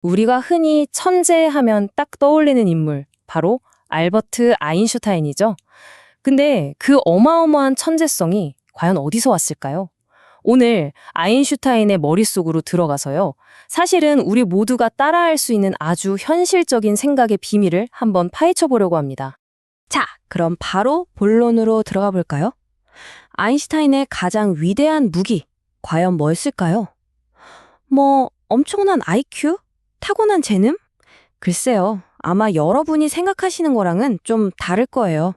우리가 흔히 천재 하면 딱 떠올리는 인물, 바로 알버트 아인슈타인이죠. 근데 그 어마어마한 천재성이 과연 어디서 왔을까요? 오늘 아인슈타인의 머릿속으로 들어가서요. 사실은 우리 모두가 따라할 수 있는 아주 현실적인 생각의 비밀을 한번 파헤쳐 보려고 합니다. 자, 그럼 바로 본론으로 들어가 볼까요? 아인슈타인의 가장 위대한 무기, 과연 뭐였을까요? 엄청난 IQ? 타고난 재능? 글쎄요, 아마 여러분이 생각하시는 거랑은 좀 다를 거예요.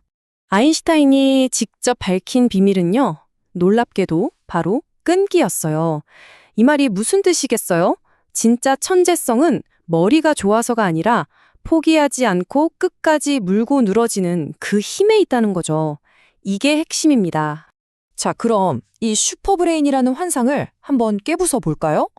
아인슈타인이 직접 밝힌 비밀은요, 놀랍게도 바로 끈기였어요. 이 말이 무슨 뜻이겠어요? 진짜 천재성은 머리가 좋아서가 아니라 포기하지 않고 끝까지 물고 늘어지는 그 힘에 있다는 거죠. 이게 핵심입니다. 자, 그럼 이 슈퍼브레인이라는 환상을 한번 깨부숴 볼까요?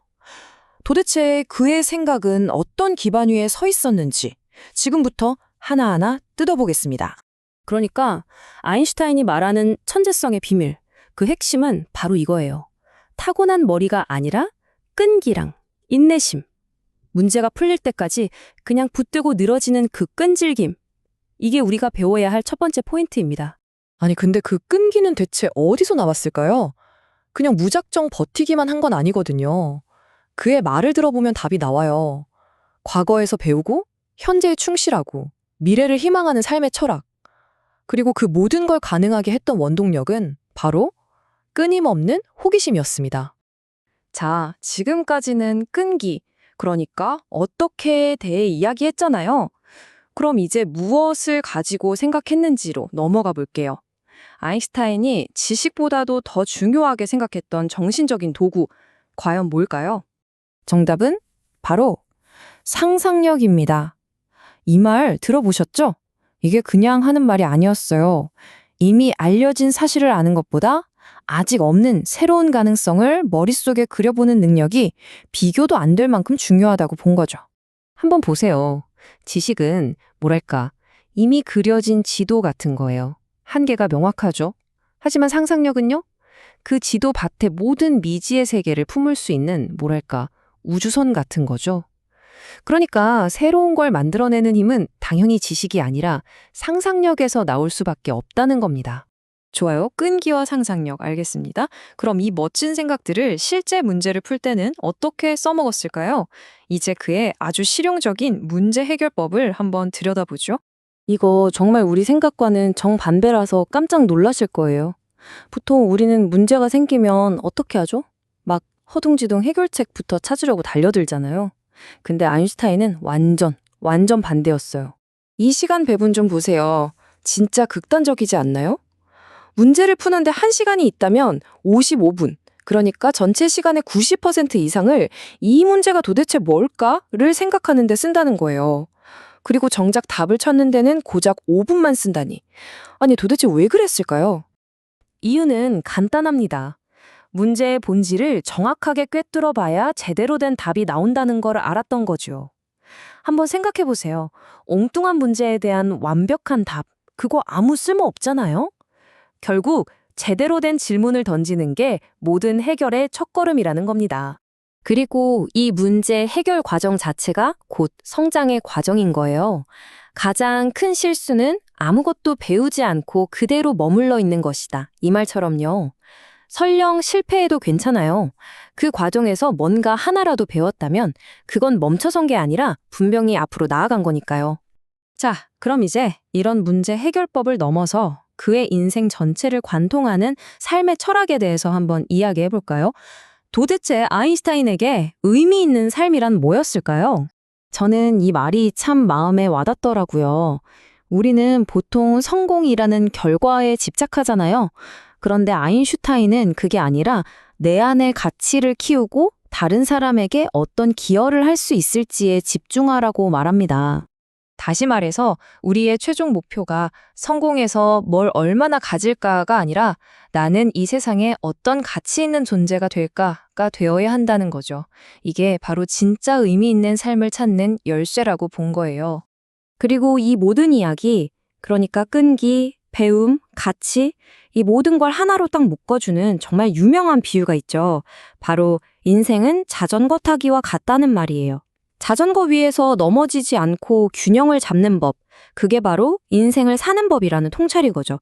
도대체 그의 생각은 어떤 기반 위에 서 있었는지 지금부터 하나하나 뜯어보겠습니다. 그러니까 아인슈타인이 말하는 천재성의 비밀, 그 핵심은 바로 이거예요. 타고난 머리가 아니라 끈기랑 인내심. 문제가 풀릴 때까지 그냥 붙들고 늘어지는 그 끈질김. 이게 우리가 배워야 할 첫 번째 포인트입니다. 아니, 근데 그 끈기는 대체 어디서 나왔을까요? 그냥 무작정 버티기만 한 건 아니거든요. 그의 말을 들어보면 답이 나와요. 과거에서 배우고, 현재에 충실하고, 미래를 희망하는 삶의 철학. 그리고 그 모든 걸 가능하게 했던 원동력은 바로 끊임없는 호기심이었습니다. 자, 지금까지는 끈기, 그러니까 어떻게에 대해 이야기했잖아요. 그럼 이제 무엇을 가지고 생각했는지로 넘어가 볼게요. 아인슈타인이 지식보다도 더 중요하게 생각했던 정신적인 도구, 과연 뭘까요? 정답은 바로 상상력입니다. 이 말 들어보셨죠? 이게 그냥 하는 말이 아니었어요. 이미 알려진 사실을 아는 것보다 아직 없는 새로운 가능성을 머릿속에 그려보는 능력이 비교도 안 될 만큼 중요하다고 본 거죠. 한번 보세요. 지식은 뭐랄까, 이미 그려진 지도 같은 거예요. 한계가 명확하죠. 하지만 상상력은요? 그 지도 밭에 모든 미지의 세계를 품을 수 있는 뭐랄까, 우주선 같은 거죠. 그러니까 새로운 걸 만들어내는 힘은 당연히 지식이 아니라 상상력에서 나올 수밖에 없다는 겁니다. 좋아요. 끈기와 상상력 알겠습니다. 그럼 이 멋진 생각들을 실제 문제를 풀 때는 어떻게 써먹었을까요? 이제 그의 아주 실용적인 문제 해결법을 한번 들여다보죠. 이거 정말 우리 생각과는 정반대라서 깜짝 놀라실 거예요. 보통 우리는 문제가 생기면 어떻게 하죠? 막 허둥지둥 해결책부터 찾으려고 달려들잖아요. 근데 아인슈타인은 완전 반대였어요. 이 시간 배분 좀 보세요. 진짜 극단적이지 않나요? 문제를 푸는데 1시간이 있다면 55분, 그러니까 전체 시간의 90% 이상을 이 문제가 도대체 뭘까를 생각하는 데 쓴다는 거예요. 그리고 정작 답을 찾는 데는 고작 5분만 쓴다니. 아니, 도대체 왜 그랬을까요? 이유는 간단합니다. 문제의 본질을 정확하게 꿰뚫어 봐야 제대로 된 답이 나온다는 걸 알았던 거죠. 한번 생각해 보세요. 엉뚱한 문제에 대한 완벽한 답, 그거 아무 쓸모 없잖아요? 결국 제대로 된 질문을 던지는 게 모든 해결의 첫걸음이라는 겁니다. 그리고 이 문제 해결 과정 자체가 곧 성장의 과정인 거예요. 가장 큰 실수는 아무것도 배우지 않고 그대로 머물러 있는 것이다. 이 말처럼요. 설령 실패해도 괜찮아요. 그 과정에서 뭔가 하나라도 배웠다면 그건 멈춰선 게 아니라 분명히 앞으로 나아간 거니까요. 자, 그럼 이제 이런 문제 해결법을 넘어서 그의 인생 전체를 관통하는 삶의 철학에 대해서 한번 이야기해 볼까요? 도대체 아인슈타인에게 의미 있는 삶이란 뭐였을까요? 저는 이 말이 참 마음에 와닿더라고요. 우리는 보통 성공이라는 결과에 집착하잖아요. 그런데 아인슈타인은 그게 아니라 내 안의 가치를 키우고 다른 사람에게 어떤 기여를 할 수 있을지에 집중하라고 말합니다. 다시 말해서 우리의 최종 목표가 성공해서 뭘 얼마나 가질까가 아니라 나는 이 세상에 어떤 가치 있는 존재가 될까가 되어야 한다는 거죠. 이게 바로 진짜 의미 있는 삶을 찾는 열쇠라고 본 거예요. 그리고 이 모든 이야기, 그러니까 끈기, 배움, 가치, 이 모든 걸 하나로 딱 묶어주는 정말 유명한 비유가 있죠. 바로 인생은 자전거 타기와 같다는 말이에요. 자전거 위에서 넘어지지 않고 균형을 잡는 법, 그게 바로 인생을 사는 법이라는 통찰이 거죠.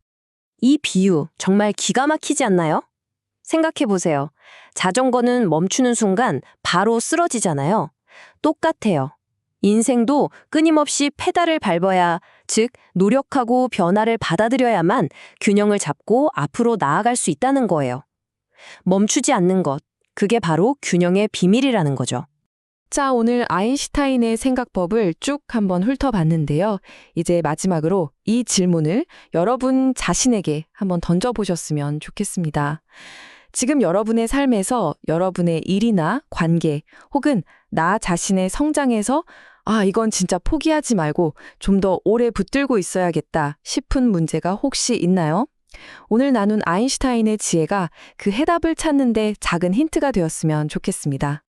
이 비유 정말 기가 막히지 않나요? 생각해 보세요. 자전거는 멈추는 순간 바로 쓰러지잖아요. 똑같아요. 인생도 끊임없이 페달을 밟아야, 즉, 노력하고 변화를 받아들여야만 균형을 잡고 앞으로 나아갈 수 있다는 거예요. 멈추지 않는 것, 그게 바로 균형의 비밀이라는 거죠. 자, 오늘 아인슈타인의 생각법을 쭉 한번 훑어봤는데요. 이제 마지막으로 이 질문을 여러분 자신에게 한번 던져보셨으면 좋겠습니다. 지금 여러분의 삶에서 여러분의 일이나 관계 혹은 나 자신의 성장에서 이건 진짜 포기하지 말고 좀 더 오래 붙들고 있어야겠다 싶은 문제가 혹시 있나요? 오늘 나눈 아인슈타인의 지혜가 그 해답을 찾는데 작은 힌트가 되었으면 좋겠습니다.